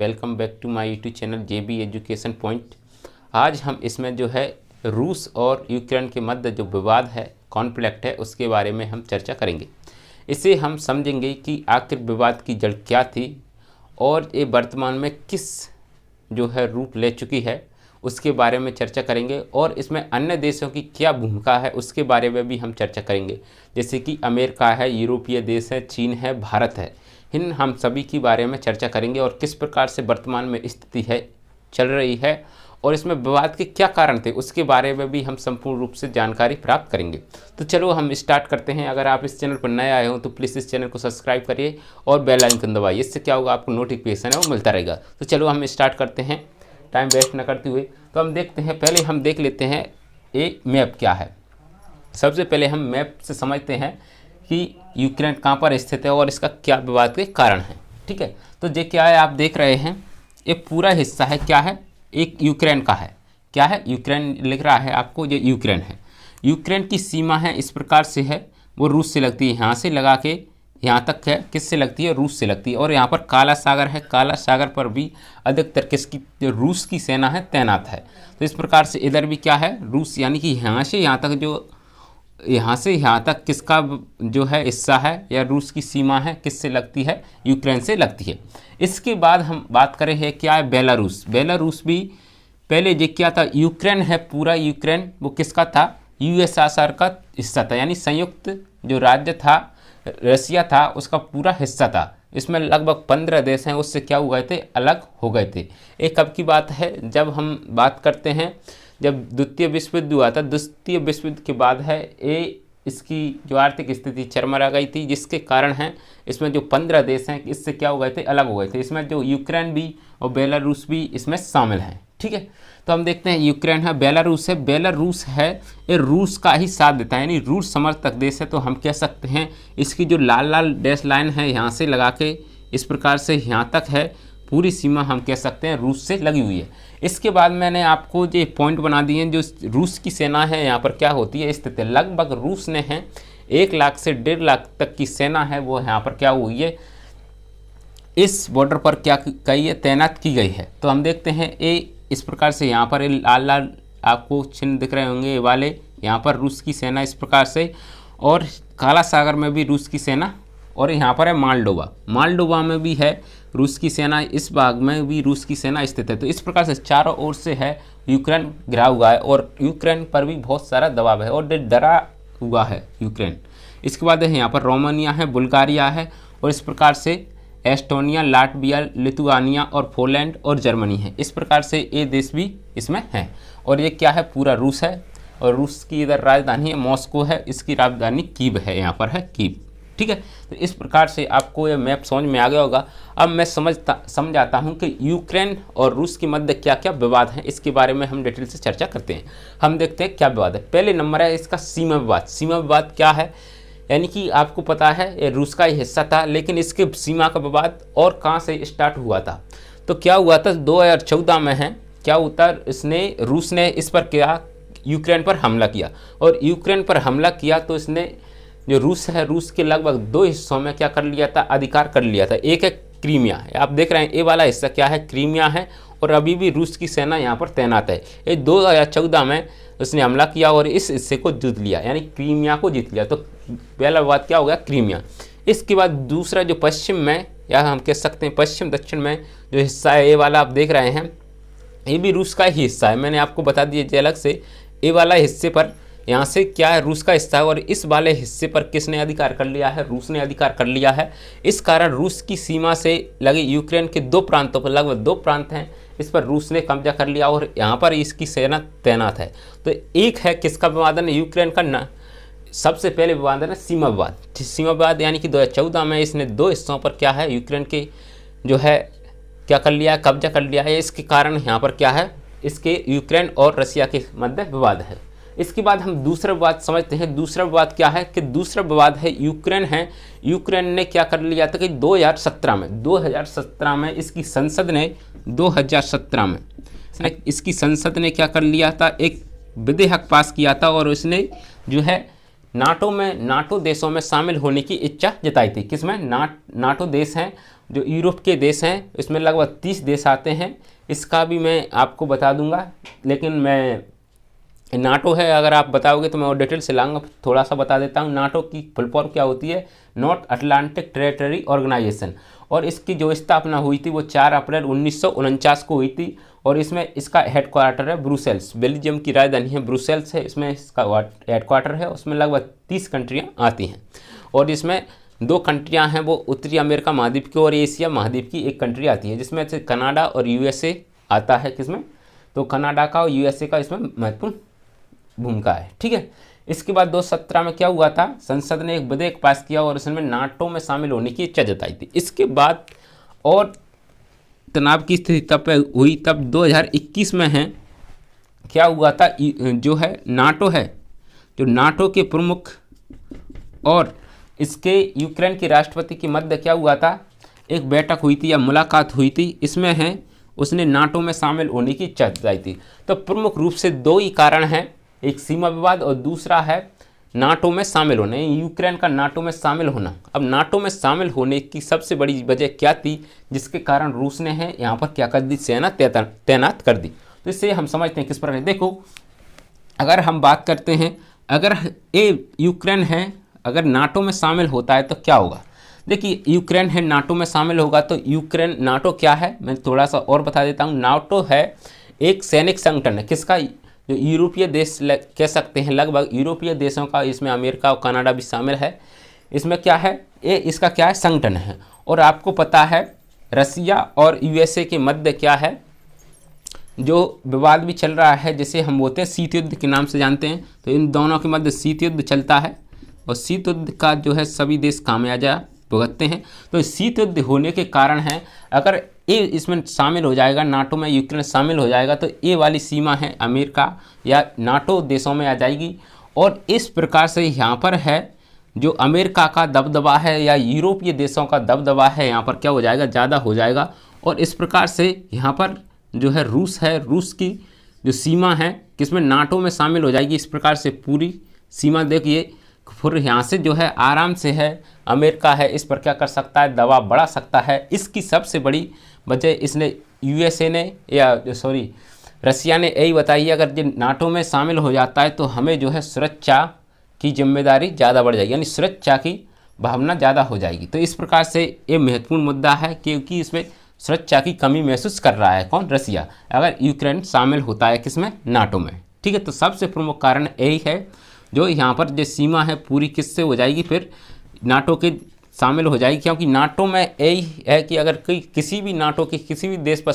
Welcome back to my YouTube channel JB education point. आज हम इसमें जो है रूस और यूक्रेन के मध्य जो विवाद है, कॉन्फ्लिक्ट है, उसके बारे में हम चर्चा करेंगे। इसे हम समझेंगे कि आखिर विवाद की जड़ क्या थी और ये वर्तमान में किस जो है रूप ले चुकी है, उसके बारे में चर्चा करेंगे। और इसमें अन्य देशों की क्या भूमिका है उसके बारे में भी हम चर्चा करेंगे, जैसे कि अमेरिका है, यूरोपीय देश है, चीन है, भारत है। इन हम सभी के बारे में चर्चा करेंगे और किस प्रकार से वर्तमान में स्थिति है, चल रही है और इसमें विवाद के क्या कारण थे उसके बारे में भी हम संपूर्ण रूप से जानकारी प्राप्त करेंगे। तो चलो हम स्टार्ट करते हैं। अगर आप इस चैनल पर नए आए हो तो प्लीज़ इस चैनल को सब्सक्राइब करिए और बेल आइकन दबाइए। इससे क्या होगा, आपको नोटिफिकेशन है वो मिलता रहेगा। तो चलो हम स्टार्ट करते हैं, टाइम वेस्ट न करते हुए। तो हम देखते हैं, पहले हम देख लेते हैं ये मैप क्या है। सबसे पहले हम मैप से समझते हैं कि यूक्रेन कहाँ पर स्थित है और इसका क्या विवाद के कारण है। ठीक है, तो ये क्या है, आप देख रहे हैं ये पूरा हिस्सा है, क्या है, एक यूक्रेन का है। क्या है, यूक्रेन लिख रहा है आपको, ये यूक्रेन है। यूक्रेन की सीमा है इस प्रकार से है, वो रूस से लगती है, यहाँ से लगा के यहाँ तक है, किससे लगती है, रूस से लगती है। और यहाँ पर काला सागर है, काला सागर पर भी अधिकतर किसकी, रूस की सेना है तैनात है। तो इस प्रकार से इधर भी क्या है, रूस, यानी कि यहाँ से यहाँ तक, जो यहाँ से यहाँ तक किसका जो है हिस्सा है या रूस की सीमा है, किससे लगती है, यूक्रेन से लगती है। इसके बाद हम बात करें है क्या है, बेलारूस। बेलारूस भी पहले ये क्या था, यूक्रेन है, पूरा यूक्रेन वो किसका था, यूएसएसआर का हिस्सा था, यानी संयुक्त जो राज्य था, रसिया था, उसका पूरा हिस्सा था। इसमें लगभग 15 देश हैं, उससे क्या हो गए थे, अलग हो गए थे। एक कब की बात है, जब हम बात करते हैं जब द्वितीय विश्व युद्ध हुआ था। द्वितीय विश्व युद्ध के बाद है ये इसकी जो आर्थिक स्थिति चरमरा गई थी, जिसके कारण है इसमें जो 15 देश हैं इससे क्या हो गए थे, अलग हो गए थे। इसमें जो यूक्रेन भी और बेलारूस भी इसमें शामिल हैं। ठीक है, तो हम देखते हैं यूक्रेन है, बेलारूस है। बेलारूस है ये रूस का ही साथ देता है, यानी रूस समर्थक देश है। तो हम कह सकते हैं इसकी जो लाल लाल डैश लाइन है यहाँ से लगा के इस प्रकार से यहाँ तक है, पूरी सीमा हम कह सकते हैं रूस से लगी हुई है। इसके बाद मैंने आपको जो पॉइंट बना दिए हैं, जो रूस की सेना है यहाँ पर क्या होती है स्थिति, लगभग रूस ने है 1 लाख से 1.5 लाख तक की सेना है वो यहाँ पर क्या हुई है, इस बॉर्डर पर क्या कही है, तैनात की गई है। तो हम देखते हैं ये इस प्रकार से यहाँ पर लाल लाल आपको चिन्ह दिख रहे होंगे, ये वाले यहाँ पर रूस की सेना इस प्रकार से, और काला सागर में भी रूस की सेना, और यहाँ पर है मालडोवा, मालडोवा में भी है रूस की सेना, इस भाग में भी रूस की सेना स्थित है। तो इस प्रकार से चारों ओर से है यूक्रेन घिरा हुआ है और यूक्रेन पर भी बहुत सारा दबाव है और डरा हुआ है यूक्रेन। इसके बाद है यहाँ पर रोमानिया है, बुल्गारिया है, और इस प्रकार से एस्टोनिया, लाटविया, लिथुआनिया और पोलैंड और जर्मनी है। इस प्रकार से ये देश भी इसमें हैं। और ये क्या है, पूरा रूस है, और रूस की इधर राजधानी है मॉस्को है, इसकी राजधानी कीव है, यहाँ पर है कीव। ठीक है, तो इस प्रकार से आपको ये मैप समझ में आ गया होगा। अब मैं समझाता हूँ कि यूक्रेन और रूस के मध्य क्या क्या विवाद हैं, इसके बारे में हम डिटेल से चर्चा करते हैं। हम देखते हैं क्या विवाद है। पहले नंबर है इसका सीमा विवाद। सीमा विवाद क्या है, यानी कि आपको पता है ये रूस का ही हिस्सा था, लेकिन इसके सीमा का विवाद और कहाँ से स्टार्ट हुआ था। तो क्या हुआ था, 2014 में है, क्या होता, इसने रूस ने इस पर क्या, यूक्रेन पर हमला किया, और यूक्रेन पर हमला किया तो इसने जो रूस है, रूस के लगभग 2 हिस्सों में क्या कर लिया था, अधिकार कर लिया था। एक है क्रीमिया, आप देख रहे हैं ये वाला हिस्सा क्या है, क्रीमिया है, और अभी भी रूस की सेना यहाँ पर तैनात है। ये 2014 में उसने हमला किया और इस हिस्से को जीत लिया, यानी क्रीमिया को जीत लिया। तो पहला बात क्या हो गया, क्रीमिया। इसके बाद दूसरा जो पश्चिम में, या हम कह सकते हैं पश्चिम दक्षिण में जो हिस्सा है, ये वाला आप देख रहे हैं, ये भी रूस का ही हिस्सा है। मैंने आपको बता दिया अलग से, ये वाला हिस्से पर यहाँ से क्या है, रूस का हिस्सा है, और इस वाले हिस्से पर किसने अधिकार कर लिया है, रूस ने अधिकार कर लिया है। इस कारण रूस की सीमा से लगे यूक्रेन के 2 प्रांतों पर, लगभग 2 प्रांत हैं, इस पर रूस ने कब्जा कर लिया और यहाँ पर इसकी सेना तैनात है। तो एक है किसका विवादन, यूक्रेन का ना, सबसे पहले विवादन है सीमा विवाद। सीमा विवाद यानी कि 2014 में इसने 2 हिस्सों पर क्या है, यूक्रेन के जो है क्या कर लिया, कब्जा कर लिया है। इसके कारण यहाँ पर क्या है, इसके यूक्रेन और रसिया के मध्य विवाद है। इसके बाद हम दूसरा विवाद समझते हैं। दूसरा विवाद क्या है कि दूसरा विवाद है यूक्रेन है। यूक्रेन ने क्या कर लिया था कि 2017 में इसकी संसद ने 2017 में इसकी संसद ने क्या कर लिया था, एक विधेयक पास किया था, और उसने जो है नाटो देशों में शामिल होने की इच्छा जताई थी। किसमें, नाटो देश हैं जो यूरोप के देश हैं इसमें लगभग 30 देश आते हैं, इसका भी मैं आपको बता दूंगा। लेकिन मैं नाटो है, अगर आप बताओगे तो मैं और डिटेल से लाऊंगा, थोड़ा सा बता देता हूँ। नाटो की फुल फॉर्म क्या होती है? North Atlantic territory organization. और इसकी जो स्थापना हुई थी वो 4 अप्रैल 1949 को हुई थी। और इसमें इसका हेडक्वार्टर है ब्रुसेल्स, बेल्जियम की राजधानी है ब्रुसेल्स है, इसमें इसका हेडक्वार्टर है। उसमें लगभग 30 कंट्रियाँ आती हैं और इसमें 2 कंट्रियाँ हैं वो उत्तरी अमेरिका महाद्वीप की और एशिया महाद्वीप की एक कंट्री आती है, जिसमें से कनाडा और यूएसए आता है। किसमें? तो कनाडा का और यूएसए का इसमें महत्वपूर्ण भूमिका है। ठीक है। इसके बाद 2017 में क्या हुआ था? संसद ने एक विधेयक पास किया और उसमें नाटो में शामिल होने की इच्छा जताई थी। इसके बाद और तनाव की स्थिति तब हुई, तब 2021 में है क्या हुआ था? जो है नाटो है, जो नाटो के प्रमुख और इसके यूक्रेन के राष्ट्रपति के मध्य क्या हुआ था? एक बैठक हुई थी या मुलाकात हुई थी। इसमें है उसने नाटो में शामिल होने की इच्छा जताई थी। तो प्रमुख रूप से 2 ही कारण हैं, एक सीमा विवाद और दूसरा है नाटो में शामिल होना, यूक्रेन का नाटो में शामिल होना। अब नाटो में शामिल होने की सबसे बड़ी वजह क्या थी जिसके कारण रूस ने है यहाँ पर क्या कर दी? सेना तैनात कर दी। तो इससे हम समझते हैं किस प्रकार। देखो, अगर हम बात करते हैं, अगर ये यूक्रेन है अगर नाटो में शामिल होता है तो क्या होगा? देखिए, यूक्रेन है नाटो में शामिल होगा तो यूक्रेन, नाटो क्या है मैं थोड़ा सा और बता देता हूँ। नाटो है एक सैनिक संगठन है, किसका? जो यूरोपीय देश कह सकते हैं, लगभग यूरोपीय देशों का, इसमें अमेरिका और कनाडा भी शामिल है। इसमें क्या है? ये इसका क्या है? संगठन है। और आपको पता है रसिया और यूएसए के मध्य क्या है? जो विवाद भी चल रहा है, जिसे हम बोलते हैं शीत युद्ध के नाम से जानते हैं। तो इन दोनों के मध्य शीत युद्ध चलता है और शीत युद्ध का जो है सभी देश खामियाजा भुगतते हैं। तो शीत युद्ध होने के कारण है, अगर ये इसमें शामिल हो जाएगा, नाटो में यूक्रेन शामिल हो जाएगा तो ये वाली सीमा है अमेरिका या नाटो देशों में आ जाएगी। और इस प्रकार से यहाँ पर है जो अमेरिका का दबदबा है या यूरोपीय देशों का दबदबा है, यहाँ पर क्या हो जाएगा? ज़्यादा हो जाएगा। और इस प्रकार से यहाँ पर जो है रूस की जो सीमा है किसमें? नाटो में शामिल हो जाएगी। इस प्रकार से पूरी सीमा देखिए, फिर यहाँ से जो है आराम से है अमेरिका है इस पर क्या कर सकता है? दबाव बढ़ा सकता है। इसकी सबसे बड़ी वजह इसने यूएसए ने या रसिया ने यही बताई है, अगर ये नाटो में शामिल हो जाता है तो हमें जो है सुरक्षा की जिम्मेदारी ज़्यादा बढ़ जाएगी, यानी सुरक्षा की भावना ज़्यादा हो जाएगी। तो इस प्रकार से ये महत्वपूर्ण मुद्दा है क्योंकि इसमें सुरक्षा की कमी महसूस कर रहा है कौन? रसिया, अगर यूक्रेन शामिल होता है किसमें? नाटो में। ठीक है। तो सबसे प्रमुख कारण यही है, जो यहाँ पर जो सीमा है पूरी किससे हो जाएगी? फिर नाटो के शामिल हो जाएगी। क्योंकि नाटो में यही है कि अगर किसी भी नाटो के किसी भी देश पर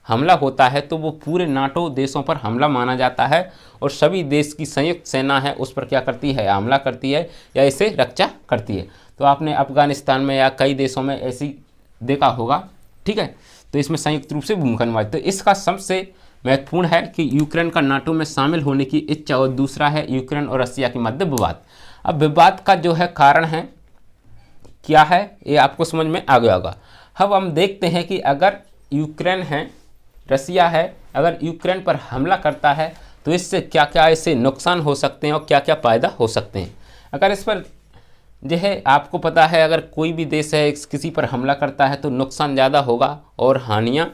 हमला होता है तो वो पूरे नाटो देशों पर हमला माना जाता है और सभी देश की संयुक्त सेना है उस पर क्या करती है? हमला करती है या इसे रक्षा करती है। तो आपने अफगानिस्तान में या कई देशों में ऐसी देखा होगा। ठीक है। तो इसमें संयुक्त रूप से भूमिका निभाती। तो इसका सबसे महत्वपूर्ण है कि यूक्रेन का नाटो में शामिल होने की इच्छा और दूसरा है यूक्रेन और रसिया के मध्य विवाद। अब विवाद का जो है कारण है क्या है ये आपको समझ में आ गया होगा। अब हम देखते हैं कि अगर यूक्रेन है, रसिया है, अगर यूक्रेन पर हमला करता है तो इससे क्या क्या ऐसे नुकसान हो सकते हैं और क्या क्या फ़ायदा हो सकते हैं। अगर इस पर जो है आपको पता है, अगर कोई भी देश है किसी पर हमला करता है तो नुकसान ज़्यादा होगा और हानियाँ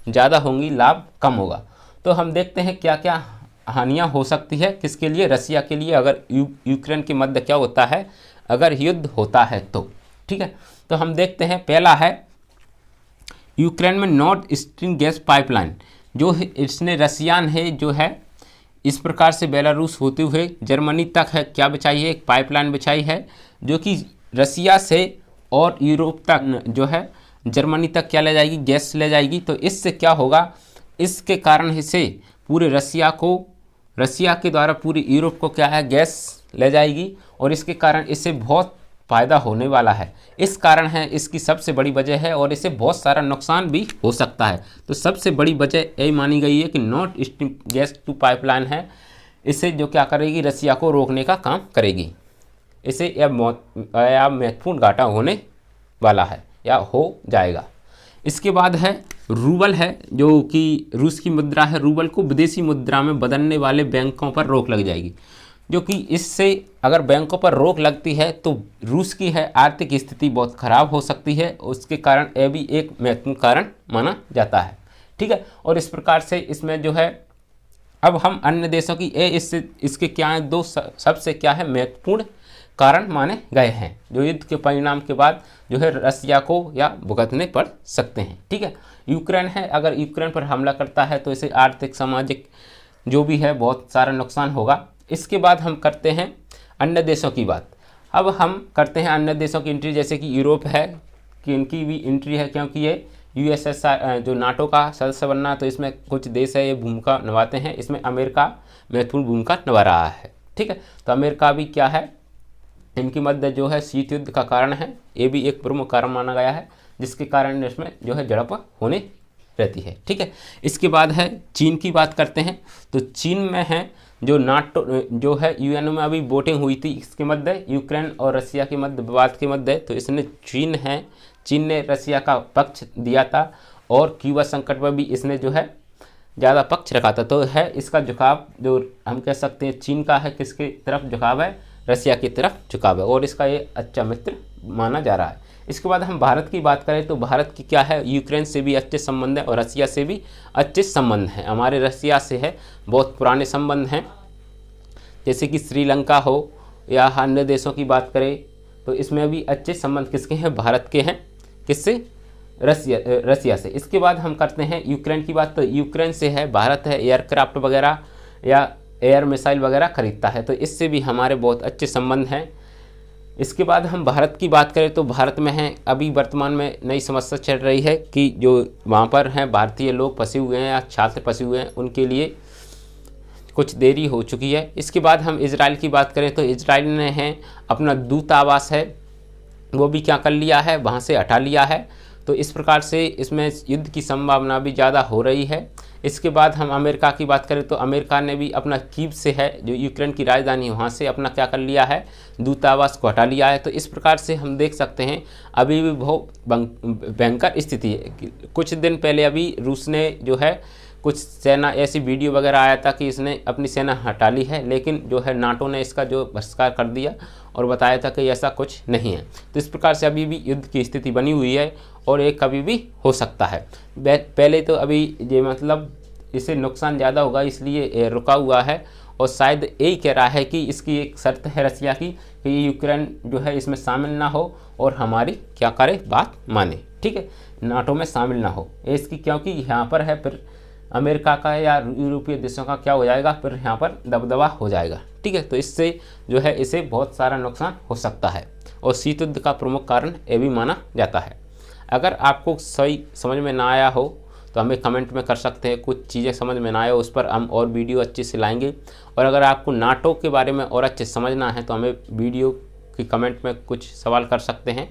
ज़्यादा होंगी, लाभ कम होगा। तो हम देखते हैं क्या क्या हानियाँ हो सकती है किसके लिए? रसिया के लिए, अगर यूक्रेन के मध्य क्या होता है? अगर युद्ध होता है तो। ठीक है। तो हम देखते हैं, पहला है यूक्रेन में नॉर्थ स्ट्रीम गैस पाइपलाइन, जो इसने रसियान है जो है इस प्रकार से बेलारूस होते हुए जर्मनी तक है क्या बिछाई है? एक पाइपलाइन बिछाई है जो कि रसिया से और यूरोप तक जो है जर्मनी तक क्या ले जाएगी? गैस ले जाएगी। तो इससे क्या होगा? इसके कारण से पूरे रसिया के द्वारा पूरी यूरोप को क्या है? गैस ले जाएगी और इसके कारण इससे बहुत फ़ायदा होने वाला है। इस कारण है इसकी सबसे बड़ी वजह है और इससे बहुत सारा नुकसान भी हो सकता है। तो सबसे बड़ी वजह यही मानी गई है कि नॉर्थ स्ट्रीम गैस 2 पाइपलाइन है, इससे जो क्या करेगी? रसिया को रोकने का काम करेगी। इसे यह महत्वपूर्ण घाटा होने वाला है या हो जाएगा। इसके बाद है रूबल है, जो कि रूस की मुद्रा है। रूबल को विदेशी मुद्रा में बदलने वाले बैंकों पर रोक लग जाएगी। जो कि इससे अगर बैंकों पर रोक लगती है तो रूस की है आर्थिक स्थिति बहुत ख़राब हो सकती है। उसके कारण यह भी एक महत्वपूर्ण कारण माना जाता है। ठीक है, और इस प्रकार से इसमें जो है अब हम अन्य देशों की इसके क्या है, दो सबसे क्या है महत्वपूर्ण कारण माने गए हैं जो युद्ध के परिणाम के बाद जो है रसिया को या भुगतने पड़ सकते हैं। ठीक है, यूक्रेन है, अगर यूक्रेन पर हमला करता है तो इसे आर्थिक सामाजिक जो भी है बहुत सारा नुकसान होगा। इसके बाद हम करते हैं अन्य देशों की बात। अब हम करते हैं अन्य देशों की एंट्री, जैसे कि यूरोप है कि इनकी भी एंट्री है, क्योंकि ये यूएसएसआर जो नाटो का सदस्य बनना, तो इसमें कुछ देश है ये भूमिका निभाते हैं। इसमें अमेरिका महत्वपूर्ण भूमिका निभा रहा है। ठीक है, तो अमेरिका भी क्या है, इनकी मध्य जो है शीत युद्ध का कारण है, ये भी एक प्रमुख कारण माना गया है जिसके कारण इसमें जो है झड़प होने रहती है। ठीक है, इसके बाद है चीन की बात करते हैं। तो चीन में है जो नाटो जो है यूएन में अभी वोटिंग हुई थी इसके मध्य यूक्रेन और रसिया के मध्य विवाद के मध्य, तो इसने चीन ने रसिया का पक्ष दिया था और क्यूबा संकट पर भी इसने जो है ज़्यादा पक्ष रखा था। तो है इसका झुकाव जो हम कह सकते हैं चीन का है किसके तरफ झुकाव है, रसिया की तरफ झुकाव है और इसका ये अच्छा मित्र माना जा रहा है। इसके बाद हम भारत की बात करें तो भारत की क्या है, यूक्रेन से भी अच्छे संबंध हैं और रसिया से भी अच्छे संबंध हैं। हमारे रसिया से है बहुत पुराने संबंध हैं, जैसे कि श्रीलंका हो या अन्य देशों की बात करें तो इसमें भी अच्छे संबंध किसके हैं, भारत के हैं। किससे, रसिया से। इसके बाद हम करते हैं यूक्रेन की बात। तो यूक्रेन से है भारत है एयरक्राफ्ट वगैरह या एयर मिसाइल वगैरह खरीदता है, तो इससे भी हमारे बहुत अच्छे संबंध हैं। इसके बाद हम भारत की बात करें तो भारत में है अभी वर्तमान में नई समस्या चल रही है कि जो वहाँ पर हैं भारतीय लोग फंसे हुए हैं या छात्र फंसे हुए हैं, उनके लिए कुछ देरी हो चुकी है। इसके बाद हम इजराइल की बात करें तो इजराइल ने है अपना दूतावास है वो भी क्या कर लिया है, वहाँ से हटा लिया है। तो इस प्रकार से इसमें युद्ध की संभावना भी ज़्यादा हो रही है। इसके बाद हम अमेरिका की बात करें तो अमेरिका ने भी अपना कीव से है जो यूक्रेन की राजधानी वहाँ से अपना क्या कर लिया है, दूतावास को हटा लिया है। तो इस प्रकार से हम देख सकते हैं अभी भी बहुत भयंकर स्थिति है। कुछ दिन पहले अभी रूस ने जो है कुछ सेना ऐसी वीडियो वगैरह आया था कि इसने अपनी सेना हटा ली है, लेकिन जो है नाटो ने इसका जो बहिष्कार कर दिया और बताया था कि ऐसा कुछ नहीं है। तो इस प्रकार से अभी भी युद्ध की स्थिति बनी हुई है और ये कभी भी हो सकता है। पहले तो अभी ये मतलब इसे नुकसान ज़्यादा होगा इसलिए रुका हुआ है और शायद यही कह रहा है कि इसकी एक शर्त है रसिया की कि यूक्रेन जो है इसमें शामिल ना हो और हमारी क्या करे, बात माने। ठीक है, नाटो में शामिल ना हो इसकी, क्योंकि यहाँ पर है फिर अमेरिका का या यूरोपीय देशों का क्या हो जाएगा, फिर यहाँ पर दबदबा हो जाएगा। ठीक है, तो इससे जो है इसे बहुत सारा नुकसान हो सकता है और शीत युद्ध का प्रमुख कारण ये भी माना जाता है। अगर आपको सही समझ में ना आया हो तो हमें कमेंट में कर सकते हैं, कुछ चीज़ें समझ में ना आए उस पर हम और वीडियो अच्छे से लाएंगे। और अगर आपको नाटो के बारे में और अच्छे समझना है तो हमें वीडियो की कमेंट में कुछ सवाल कर सकते हैं।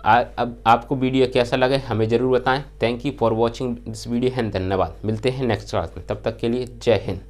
अब आपको वीडियो कैसा लगे हमें ज़रूर बताएं। Thank you for watching this video and धन्यवाद। मिलते हैं नेक्स्ट क्लास में, तब तक के लिए जय हिंद।